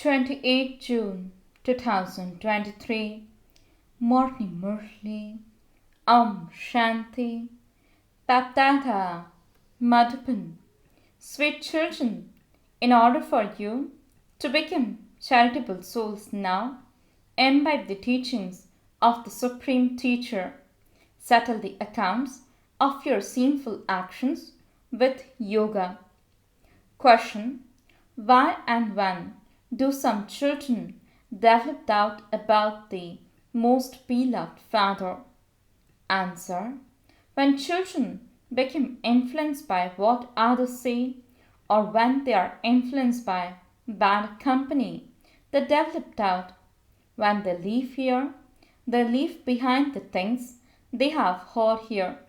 28 June 2023 Morning Murli Shanti BapDada Madhupan. Sweet children, in order for you to become charitable souls now, imbibe the teachings of the Supreme Teacher. Settle the accounts of your sinful actions with yoga. Question: why and when do some children develop doubt about the most beloved Father? Answer: when children become influenced by what others say, or when they are influenced by bad company, they develop doubt. When they leave here, they leave behind the things they have heard here.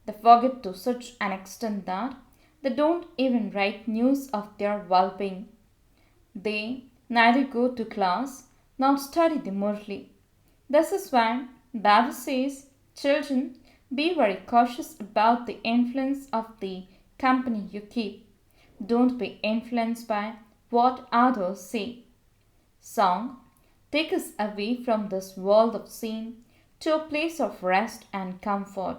They forget to such an extent that they don't even write news of their well-being. They neither go to class nor study the Murli. This is why Baba says, children, be very cautious about the influence of the company you keep. Don't be influenced by what others say. Song: take us away from this world of sin to a place of rest and comfort.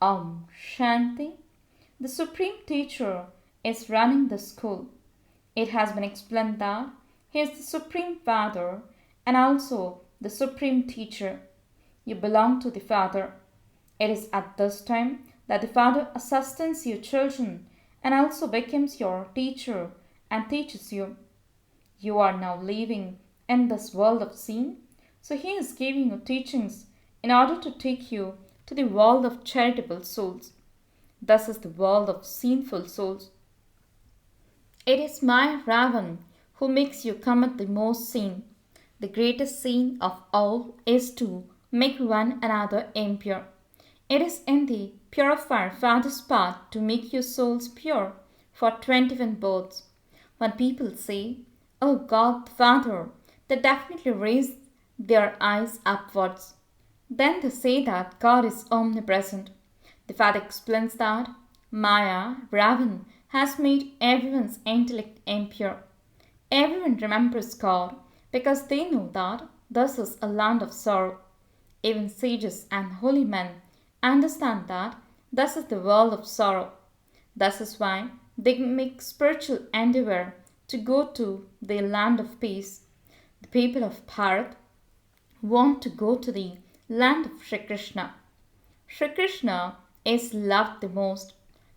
Shanti. The Supreme Teacher is running the school. It has been explained that he is the Supreme Father and also the Supreme Teacher. You belong to the Father. It is at this time that the Father sustains you children and also becomes your teacher and teaches you. You are now living in this world of sin, so he is giving you teachings in order to take you to the world of charitable souls. This is the world of sinful souls. It is my Ravan who makes you commit the most sin. The greatest sin of all is to make one another impure. It is in the purifier Father's path to make your souls pure for 21 births. When people say, "Oh God, Father," they definitely raise their eyes upwards. Then they say that God is omnipresent. The Father explains that Maya, Ravan, has made everyone's intellect impure. Everyone remembers God because they know that this is a land of sorrow. Even sages and holy men understand that this is the world of sorrow. This is why they make spiritual endeavor to go to the land of peace. The people of Bharat want to go to the land of Shri Krishna. Shri Krishna is loved the most.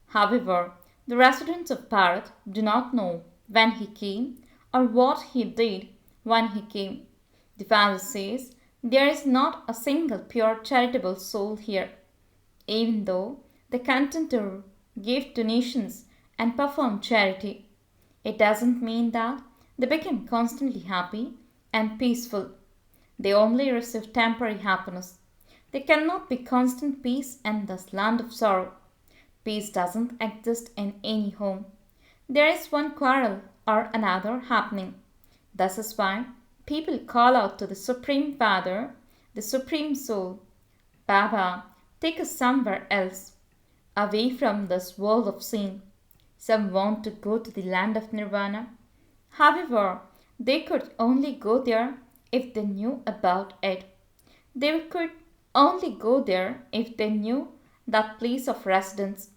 However, the residents of Bharat do not know when he came or what he did when he came. The Father says there is not a single pure charitable soul here. Even though they content to give donations and perform charity, it doesn't mean that they become constantly happy and peaceful. They only receive temporary happiness. There cannot be constant peace in this land of sorrow. Peace doesn't exist in any home. There is one quarrel or another happening. This is why people call out to the Supreme Father, the Supreme Soul, "Baba, take us somewhere else, away from this world of sin." Some want to go to the land of Nirvana. However, they could only go there if they knew about it. They could only go there if they knew that place of residence.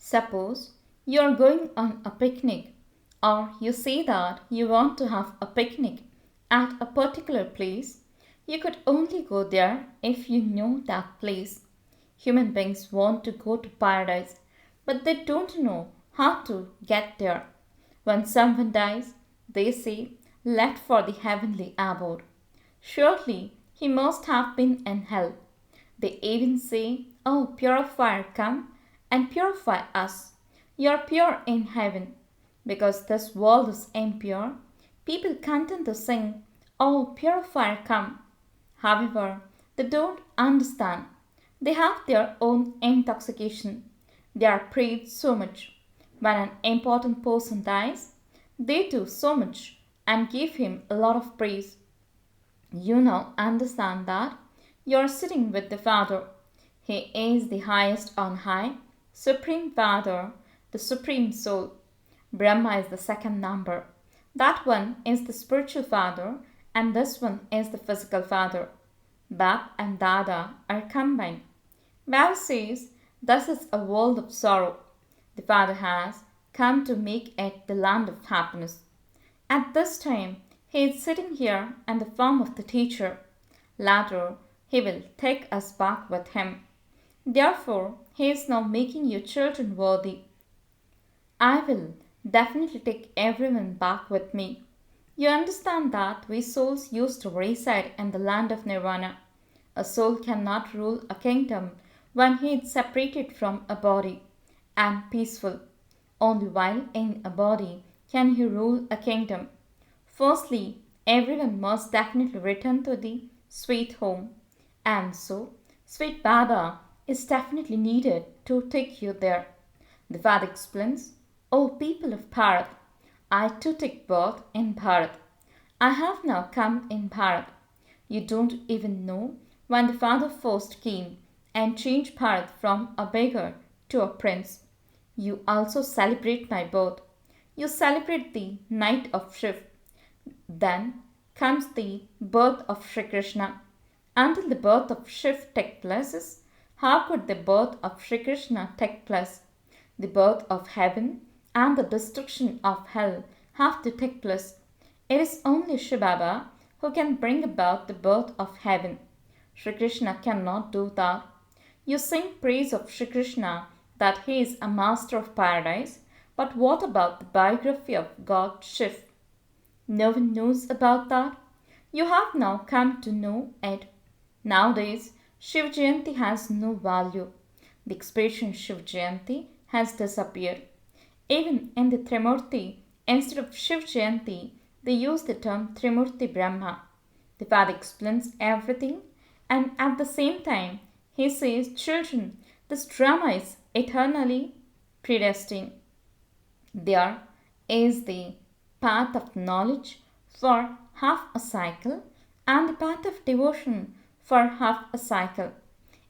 Suppose you are going on a picnic, or you say that you want to have a picnic at a particular place. You could only go there if you knew that place. Human beings want to go to paradise, but they don't know how to get there. When someone dies, they say, "Left for the heavenly abode." Surely he must have been in hell. They even say, "Oh, purifier, come and purify us. You are pure in heaven." Because this world is impure, people content to sing, "Oh, purifier, come." However, they don't understand. They have their own intoxication. They are prayed so much. When an important person dies, they do so much and give him a lot of praise. You now understand that you are sitting with the Father. He is the highest on high, Supreme Father, the Supreme Soul. Brahma is the second number. That one is the spiritual father and this one is the physical father. Bap and Dada are combined. Baba says, this is a world of sorrow. The Father has come to make it the land of happiness. At this time, he is sitting here in the form of the teacher. Later, he will take us back with him. Therefore, he is now making you children worthy. I will definitely take everyone back with me. You understand that we souls used to reside in the land of nirvana. A soul cannot rule a kingdom when he is separated from a body and peaceful. Only while in a body can he rule a kingdom. Firstly, everyone must definitely return to the sweet home. And so, sweet Baba is definitely needed to take you there. The Father explains, O people of Bharat, I too take birth in Bharat. I have now come in Bharat. You don't even know when the Father first came and changed Bharat from a beggar to a prince. You also celebrate my birth. You celebrate the night of Shiv. Then comes the birth of Sri Krishna. Until the birth of Shiv take place, how could the birth of Sri Krishna take place? The birth of heaven and the destruction of hell have to take place. It is only Shivbaba who can bring about the birth of heaven. Sri Krishna cannot do that. You sing praise of Sri Krishna that he is a master of paradise, but what about the biography of God Shiv? No one knows about that. You have now come to know it. Nowadays, Shiv Jayanti has no value. The expression Shiv Jayanti has disappeared. Even in the Trimurti, instead of Shiv Jayanti, they use the term Trimurti Brahma. The Father explains everything and at the same time, he says, children, this drama is eternally predestined. There is the path of knowledge for half a cycle and the path of devotion for half a cycle.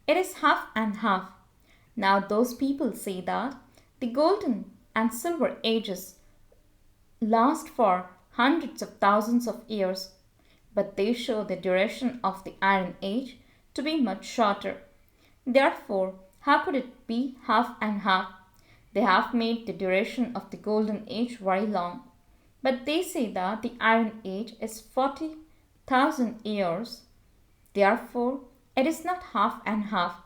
It is half and half. Now those people say that the golden and silver ages last for hundreds of thousands of years, but they show the duration of the Iron Age to be much shorter. Therefore, how could it be half and half? They have made the duration of the Golden Age very long, but they say that the Iron Age is 40,000 years. Therefore, it is not half and half.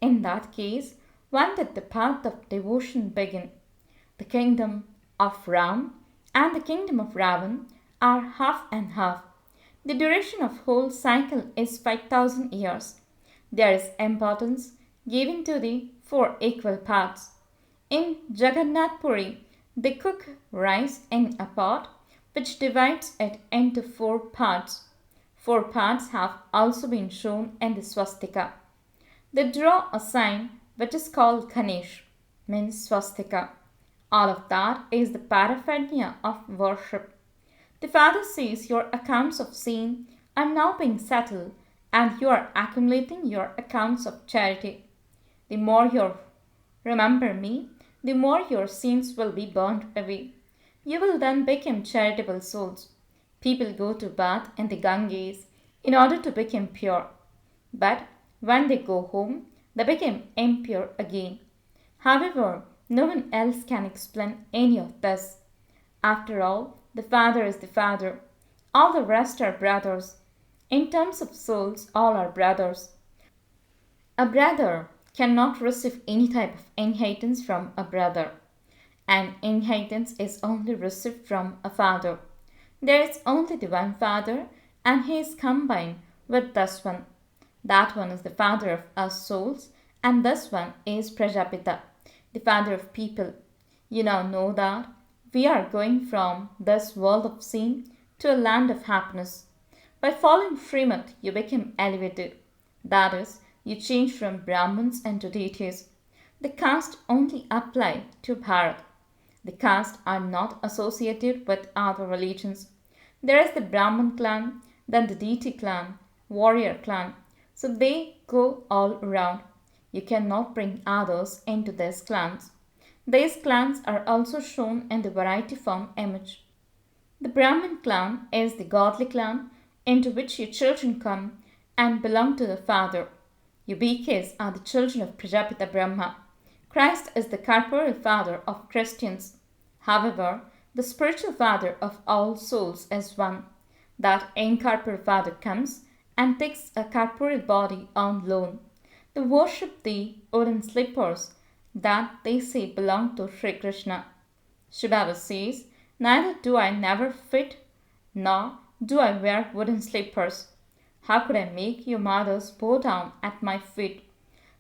In that case, when did the path of devotion begin? The kingdom of Ram and the kingdom of Ravan are half and half. The duration of whole cycle is 5,000 years. There is importance given to the four equal parts. In Jagannath Puri, they cook rice in a pot which divides it into four parts. Four parts have also been shown in the swastika. They draw a sign which is called Ganesh, means swastika. All of that is the paraphernalia of worship. The Father says your accounts of sin are now being settled and you are accumulating your accounts of charity. The more you remember me, the more your sins will be burned away. You will then become charitable souls. People go to bath in the Ganges in order to become pure. But when they go home, they become impure again. However, no one else can explain any of this. After all, the Father is the Father. All the rest are brothers. In terms of souls, all are brothers. A brother cannot receive any type of inheritance from a brother. An inheritance is only received from a father. There is only the one Father and he is combined with this one. That one is the Father of us souls and this one is Prajapita, the Father of people. You now know that we are going from this world of sin to a land of happiness. By following Srimad, you become elevated. That is, you change from Brahmins into deities. The caste only apply to Bharat. The caste are not associated with other religions. There is the Brahmin clan, then the deity clan, warrior clan. So they go all around. You cannot bring others into these clans. These clans are also shown in the variety form image. The Brahmin clan is the godly clan into which your children come and belong to the Father. You BKs are the children of Prajapita Brahma. Christ is the corporeal father of Christians. However, the spiritual father of all souls is one. That incorporeal father comes and takes a corporeal body on loan. They worship the wooden slippers that they say belong to Sri Krishna. Shivbaba says, neither do I never fit, nor do I wear wooden slippers. How could I make your mothers bow down at my feet?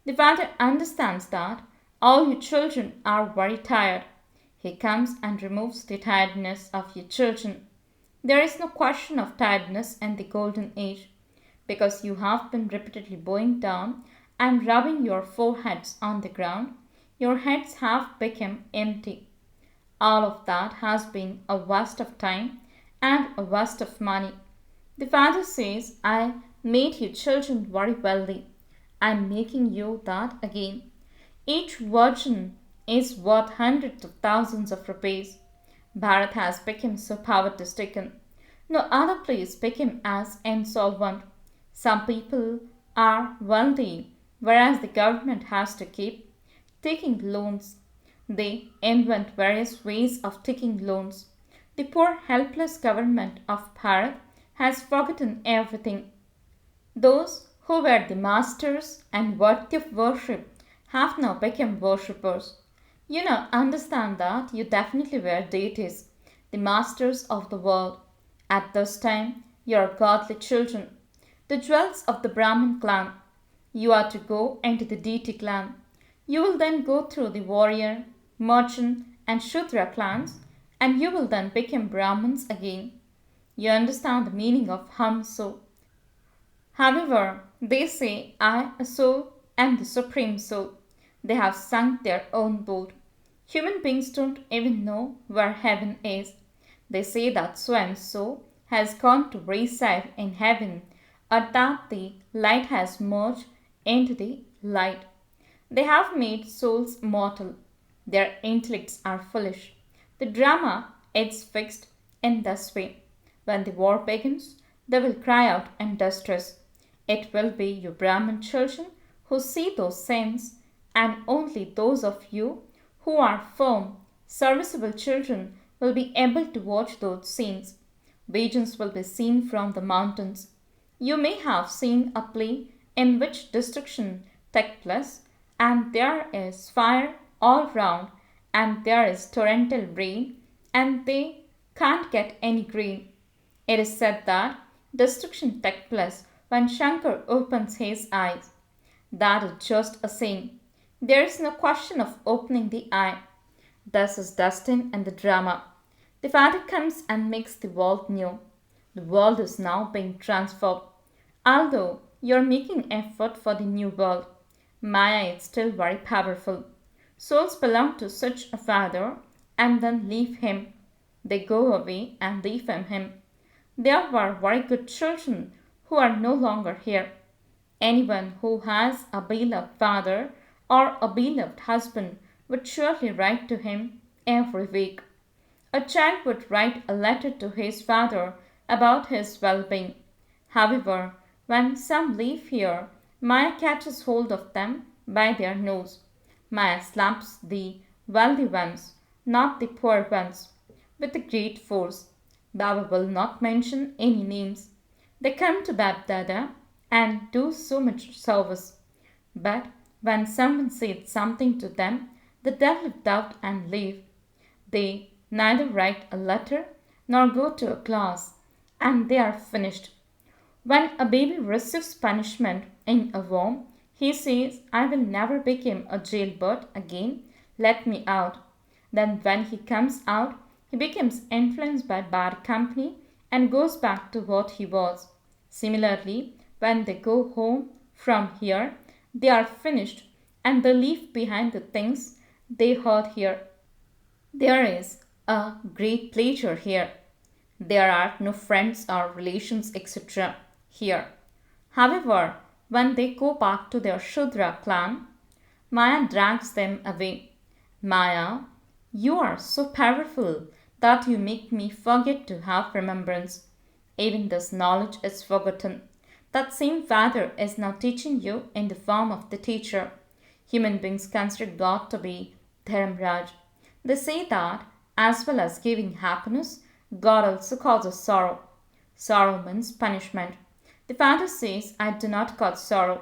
The father understands that all your children are very tired. He comes and removes the tiredness of your children. There is no question of tiredness in the golden age, because you have been repeatedly bowing down and rubbing your foreheads on the ground. Your heads have become empty. All of that has been a waste of time and a waste of money. The father says, I made you children very wealthy. I am making you that again. Each virgin is worth hundreds of thousands of rupees. Bharat has become so poverty-stricken. No other place became as insolvent. Some people are wealthy, whereas the government has to keep taking loans. They invent various ways of taking loans. The poor helpless government of Bharat has forgotten everything. Those who were the masters and worthy of worship have now become worshippers. You now understand that you definitely were deities, the masters of the world. At this time, you are godly children, the jewels of the Brahmin clan. You are to go into the deity clan. You will then go through the warrior, merchant, and Shudra clans, and you will then become Brahmins again. You understand the meaning of hum so. However, they say, I, a soul, am the supreme soul. They have sunk their own boat. Human beings don't even know where heaven is. They say that so and so has gone to reside in heaven, or that the light has merged into the light. They have made souls mortal. Their intellects are foolish. The drama is fixed in this way. When the war begins, they will cry out in distress. It will be you Brahmin children who see those sins, and only those of you who are firm, serviceable children will be able to watch those scenes. Visions will be seen from the mountains. You may have seen a play in which destruction takes place, and there is fire all round, and there is torrential rain, and they can't get any grain. It is said that destruction takes place when Shankar opens his eyes. That is just a saying. There is no question of opening the eye. This is destined in the drama. The Father comes and makes the world new. The world is now being transformed. Although you are making effort for the new world, Maya is still very powerful. Souls belong to such a father and then leave him. They go away and leave him. There were very good children who are no longer here. Anyone who has a beloved father or a beloved husband would surely write to him every week. A child would write a letter to his father about his well-being. However, when some leave here, Maya catches hold of them by their nose. Maya slaps the wealthy ones, not the poor ones, with a great force. Baba will not mention any names. They come to BapDada and do so much service. But when someone said something to them, they develop doubt and leave. They neither write a letter nor go to a class, and they are finished. When a baby receives punishment in a womb, he says, I will never become a jailbird again, let me out. Then when he comes out, he becomes influenced by bad company and goes back to what he was. Similarly, when they go home from here, they are finished and they leave behind the things they heard here. There is a great pleasure here. There are no friends or relations, etc. here. However, when they go back to their Shudra clan, Maya drags them away. Maya, you are so powerful that you make me forget to have remembrance. Even this knowledge is forgotten. That same Father is now teaching you in the form of the teacher. Human beings consider God to be Dharamraj. They say that, as well as giving happiness, God also causes sorrow. Sorrow means punishment. The Father says, I do not cause sorrow.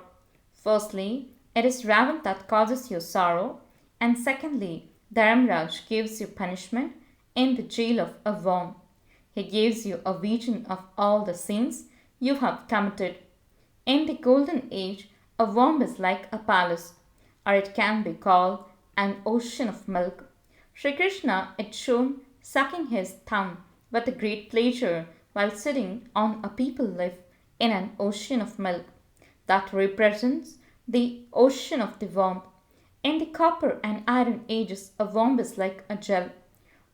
Firstly, it is Ravan that causes you sorrow, and secondly, Dharamraj gives you punishment in the jail of a worm. He gives you a vision of all the sins you have committed. In the golden age, a worm is like a palace, or it can be called an ocean of milk. Sri Krishna is shown sucking his thumb with a great pleasure while sitting on a people leaf in an ocean of milk. That represents the ocean of the worm. In the copper and iron ages, a worm is like a gel,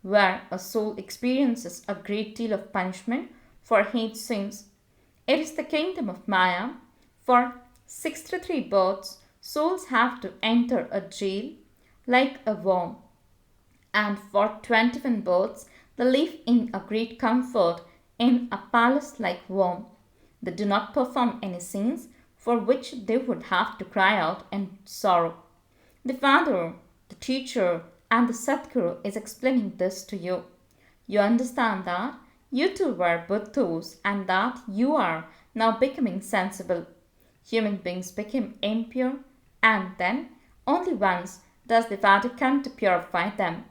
where a soul experiences a great deal of punishment for its sins. It is the kingdom of Maya. For 63 births, souls have to enter a jail like a worm, and for 21 births, they live in a great comfort in a palace like worm. They do not perform any sins for which they would have to cry out in sorrow. The Father, the teacher, and the Sadguru is explaining this to you. You understand that you too were buddhas and that you are now becoming sensible. Human beings became impure, and then only once does the Father come to purify them.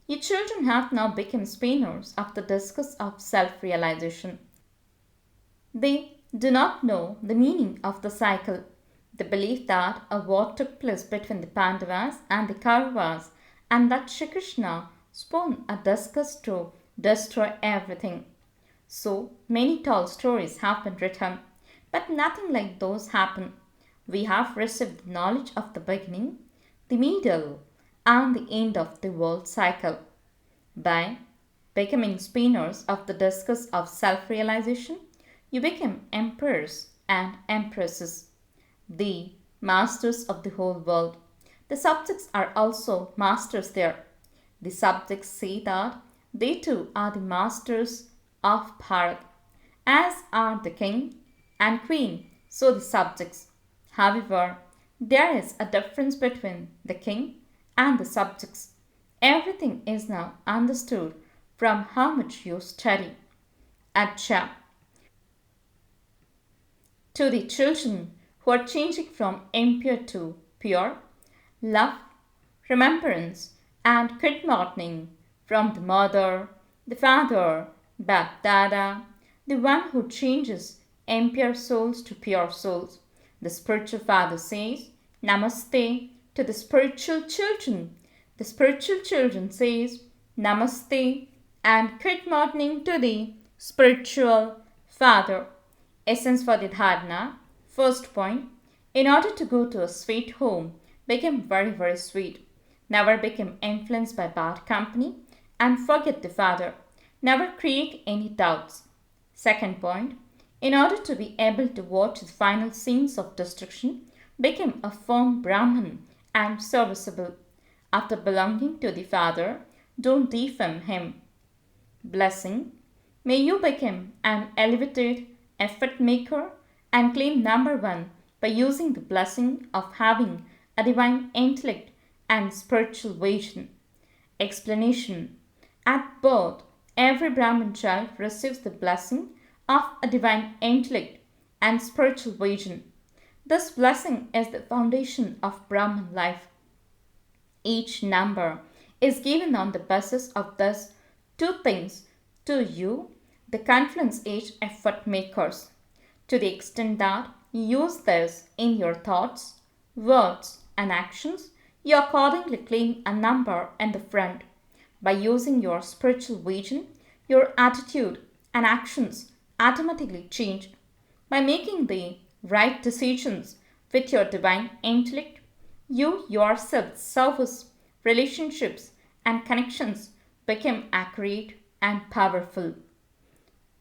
Your children have now become spinners of the discus of self-realization. They do not know the meaning of the cycle. They believe that a war took place between the Pandavas and the Kauravas, and that Shri Krishna spun a discus to destroy everything. So many tall stories have been written, but nothing like those happen. We have received knowledge of the beginning, the middle, and the end of the world cycle. By becoming spinners of the discus of self-realization, you become emperors and empresses, the masters of the whole world. The subjects are also masters there. The subjects say that they too are the masters of Bharat, as are the king and queen, so the subjects. However, there is a difference between the king and the subjects. Everything is now understood from how much you study. Acha. To the children who are changing from impure to pure, love, remembrance, and good morning from the mother, the father, BapDada, the one who changes impure souls to pure souls. The spiritual father says, Namaste to the spiritual children. The spiritual children says, Namaste and good morning to the spiritual father. Essence for the dharana. First point, in order to go to a sweet home, become very, very sweet. Never become influenced by bad company and forget the Father. Never create any doubts. Second point, in order to be able to watch the final scenes of destruction, become a firm Brahman and serviceable. After belonging to the Father, don't defame him. Blessing, may you become an elevated effort maker and claim number one by using the blessing of having a divine intellect and spiritual vision. Explanation. At birth, every Brahmin child receives the blessing of a divine intellect and spiritual vision. This blessing is the foundation of Brahmin life. Each number is given on the basis of these two things to you, the confluence age effort makers. To the extent that you use this in your thoughts, words, and actions, you accordingly claim a number in the front. By using your spiritual vision, your attitude and actions automatically change. By making the right decisions with your divine intellect, you yourself service, relationships, and connections become accurate and powerful.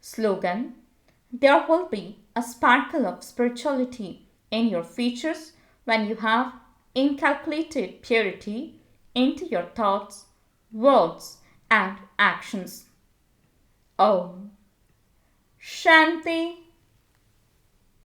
Slogan. There will be a sparkle of spirituality in your features when you have incalculated purity into your thoughts, words, and actions. Om Shanti